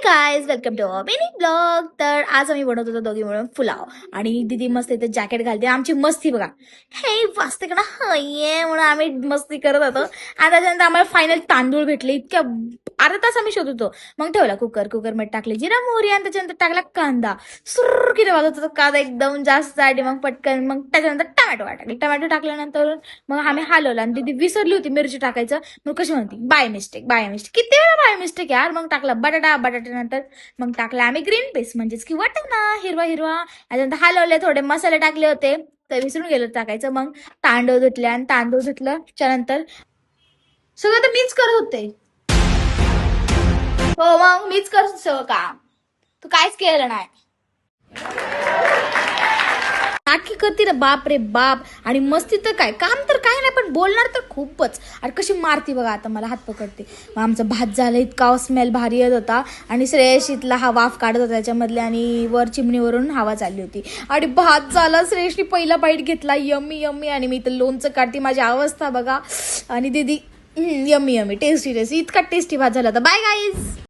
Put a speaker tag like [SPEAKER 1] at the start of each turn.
[SPEAKER 1] Guys welcome to our mini blog. तर आज आम्ही बनवत होतो दोघी मिळून पुलाव आणि दीदी मस्त इथे जॅकेट घालते. आमची मस्ती बघा, हे वाजते का ना हये म्हणून आम्ही मस्ती करत होतो. आणि त्याच्यानंतर आम्हाला फायनल तांदूळ भेटले. इतक्या अर्धा तास आम्ही शोधत होतो. मग ठेवला कुकर मध्ये टाकले जिरा मोहरी आणि त्याच्यानंतर टाकला कांदा. सुर किती वाजत होता कांदा एकदम जास्त आणि मग पटकन मग त्याच्यानंतर टमॅटो टाकल्यानंतर मग आम्ही हलवलं आणि दीदी विसरली होती मिरची टाकायचं. मग कशी म्हणती बाय मिस्टेक किती वेळा बाय मिस्टेक यार. मग टाकला बटाट्यानंतर मग टाकला आम्ही ग्रीन पीस म्हणजेच की वाटाणा हिरवा त्याच्यानंतर हलवले, थोडे मसाले टाकले होते तर विसरून गेलो टाकायचं. मग तांदूळ धुतले आणि तांदूळ धुतलं त्यानंतर सगळं तर मीच करत होते. हो मग मीच करत सगळं काम, तू काहीच केलं नाही. नाटकी करते ना बाप रे बाप. आणि मस्ती तर काय, काम तर काय नाही पण बोलणार तर खूपच. आणि कशी मारती बघा, आता मला हात पकडते. मग आमचं भात झालं, इतका स्मेल भारी येत होता आणि श्रेयश इथला हा वाफ काढत होता त्याच्यामधले आणि वर चिमणीवरून हवा चालली होती. आणि भात झाला, श्रेयशनी पहिला बाईट घेतला, यम्मी आणि मी इथं लोणचं काढते, माझी अवस्था बघा. आणि दीदी यम्मी टेस्टी इतका टेस्टी भात झाला होता. Bye guys.